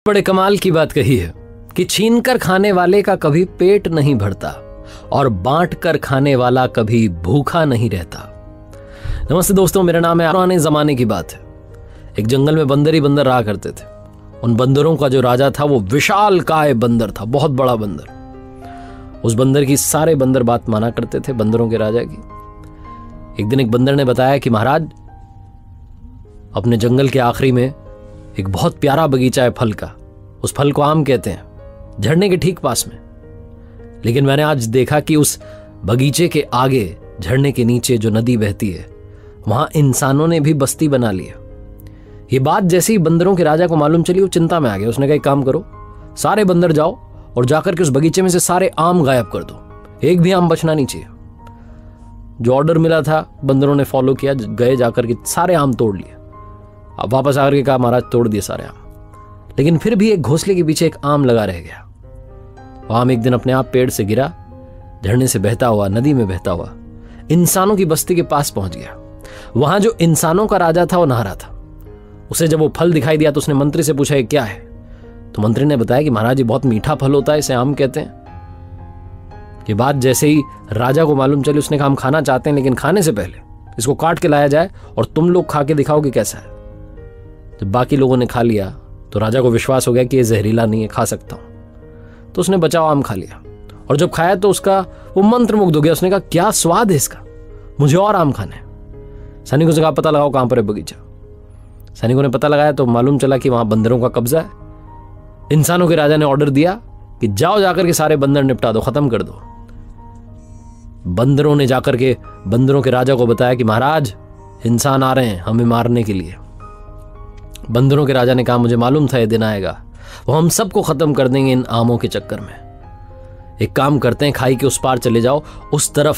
बड़े कमाल की बात कही है कि छीनकर खाने वाले का कभी पेट नहीं भरता और बांट कर खाने वाला कभी भूखा नहीं रहता। नमस्ते दोस्तों, मेरा नाम है। पुराने जमाने की बात है, एक जंगल में बंदर ही बंदर रहा करते थे। उन बंदरों का जो राजा था वो विशाल काय बंदर था, बहुत बड़ा बंदर। उस बंदर की सारे बंदर बात माना करते थे बंदरों के राजा की। एक दिन एक बंदर ने बताया कि महाराज, अपने जंगल के आखिरी में एक बहुत प्यारा बगीचा है फल का। उस फल को आम कहते हैं, झरने के ठीक पास में। लेकिन मैंने आज देखा कि उस बगीचे के आगे, झरने के नीचे जो नदी बहती है, वहां इंसानों ने भी बस्ती बना लिया। ये बात जैसे ही बंदरों के राजा को मालूम चली, वो चिंता में आ गया। उसने कहा, एक काम करो, सारे बंदर जाओ और जाकर के उस बगीचे में से सारे आम गायब कर दो, एक भी आम बचना नहीं चाहिए। जो ऑर्डर मिला था बंदरों ने फॉलो किया, गए जाकर के सारे आम तोड़ लिए। अब वापस आकर के कहा, महाराज तोड़ दिए सारे आम। लेकिन फिर भी एक घोंसले के पीछे एक आम लगा रह गया। वो आम एक दिन अपने आप पेड़ से गिरा, झरने से बहता हुआ, नदी में बहता हुआ इंसानों की बस्ती के पास पहुंच गया। वहां जो इंसानों का राजा था वो नहा रहा था। उसे जब वो फल दिखाई दिया तो उसने मंत्री से पूछा, ये क्या है? तो मंत्री ने बताया कि महाराज, ये बहुत मीठा फल होता है, इसे आम कहते हैं। ये बात जैसे ही राजा को मालूम चली, उसने कहा, हम खाना चाहते हैं, लेकिन खाने से पहले इसको काट के लाया जाए और तुम लोग खा के दिखाओ कि कैसा है। जब बाकी लोगों ने खा लिया तो राजा को विश्वास हो गया कि ये जहरीला नहीं है, खा सकता हूं। तो उसने बचाओ आम खा लिया, और जब खाया तो उसका वो मंत्रमुग्ध हो गया। उसने कहा, क्या स्वाद है इसका, मुझे और आम खाना है। सैनिकों से कहा, पता लगाओ कहां पर है बगीचा। सैनिकों ने पता लगाया तो मालूम चला कि वहां बंदरों का कब्जा है। इंसानों के राजा ने ऑर्डर दिया कि जाओ जाकर के सारे बंदर निपटा दो, खत्म कर दो। बंदरों ने जाकर के बंदरों के राजा को बताया कि महाराज, इंसान आ रहे हैं हमें मारने के लिए। बंदरों के राजा ने कहा, मुझे मालूम था ये दिन आएगा, वो हम सबको खत्म कर देंगे इन आमों के चक्कर में। एक काम करते हैं, खाई के उस पार चले जाओ, उस तरफ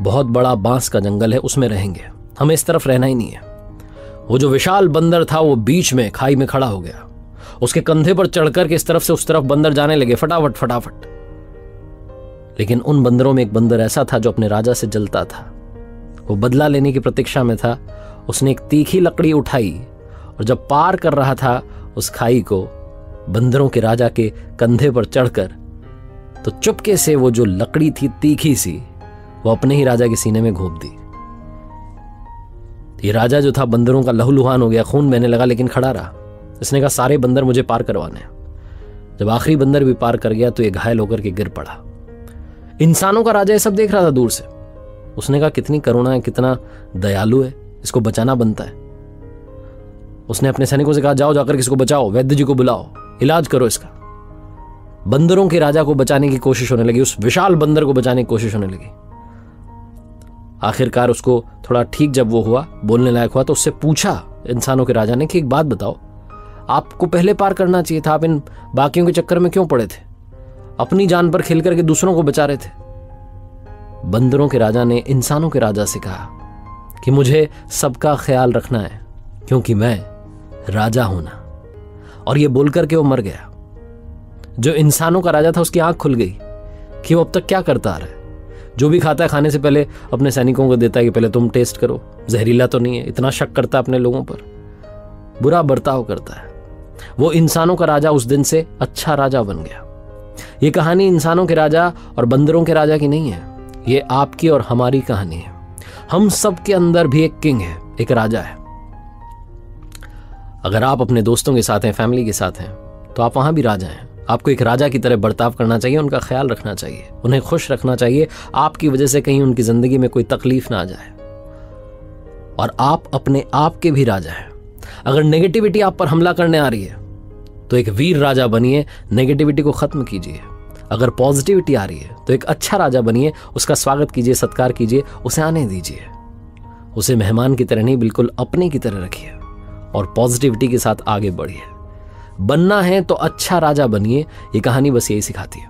बहुत बड़ा बांस का जंगल है, उसमें रहेंगे, हमें इस तरफ रहना ही नहीं है। वो जो विशाल बंदर था वो बीच में खाई में खड़ा हो गया। उसके कंधे पर चढ़कर के इस तरफ से उस तरफ बंदर जाने लगे, फटाफट फटाफट। लेकिन उन बंदरों में एक बंदर ऐसा था जो अपने राजा से जलता था। वो बदला लेने की प्रतीक्षा में था। उसने एक तीखी लकड़ी उठाई और जब पार कर रहा था उस खाई को बंदरों के राजा के कंधे पर चढ़कर, तो चुपके से वो जो लकड़ी थी तीखी सी, वो अपने ही राजा के सीने में घोंप दी। ये राजा जो था बंदरों का लहूलुहान हो गया, खून बहने लगा, लेकिन खड़ा रहा। इसने कहा, सारे बंदर मुझे पार करवाने हैं। जब आखिरी बंदर भी पार कर गया तो ये घायल होकर के गिर पड़ा। इंसानों का राजा ये सब देख रहा था दूर से। उसने कहा, कितनी करुणा है, कितना दयालु है, इसको बचाना बनता है। उसने अपने सैनिकों से कहा, जाओ जाकर इसको बचाओ, वैद्य जी को बुलाओ, इलाज करो इसका। बंदरों के राजा को बचाने की कोशिश होने लगी, उस विशाल बंदर को बचाने की कोशिश होने लगी। आखिरकार उसको थोड़ा ठीक जब वो हुआ, बोलने लायक हुआ, तो उससे पूछा इंसानों के राजा ने कि एक बात बताओ, आपको पहले पार करना चाहिए था, आप इन बाकियों के चक्कर में क्यों पड़े थे? अपनी जान पर खेल करके दूसरों को बचा रहे थे। बंदरों के राजा ने इंसानों के राजा से कहा कि मुझे सबका ख्याल रखना है, क्योंकि मैं राजा हूं ना। और ये बोलकर के वो मर गया। जो इंसानों का राजा था उसकी आंख खुल गई कि वो अब तक क्या करता आ रहा है। जो भी खाता है खाने से पहले अपने सैनिकों को देता है कि पहले तुम टेस्ट करो, जहरीला तो नहीं है। इतना शक करता है अपने लोगों पर, बुरा बर्ताव करता है। वो इंसानों का राजा उस दिन से अच्छा राजा बन गया। ये कहानी इंसानों के राजा और बंदरों के राजा की नहीं है, ये आपकी और हमारी कहानी है। हम सब के अंदर भी एक किंग है, एक राजा है। अगर आप अपने दोस्तों के साथ हैं, फैमिली के साथ हैं, तो आप वहां भी राजा हैं। आपको एक राजा की तरह बर्ताव करना चाहिए, उनका ख्याल रखना चाहिए, उन्हें खुश रखना चाहिए। आपकी वजह से कहीं उनकी जिंदगी में कोई तकलीफ ना आ जाए। और आप अपने आप के भी राजा हैं। अगर नेगेटिविटी आप पर हमला करने आ रही है तो एक वीर राजा बनिए, नेगेटिविटी को खत्म कीजिए। अगर पॉजिटिविटी आ रही है तो एक अच्छा राजा बनिए, उसका स्वागत कीजिए, सत्कार कीजिए, उसे आने दीजिए। उसे मेहमान की तरह नहीं, बिल्कुल अपने की तरह रखिए और पॉजिटिविटी के साथ आगे बढ़िए। बनना है तो अच्छा राजा बनिए। ये कहानी बस यही सिखाती है।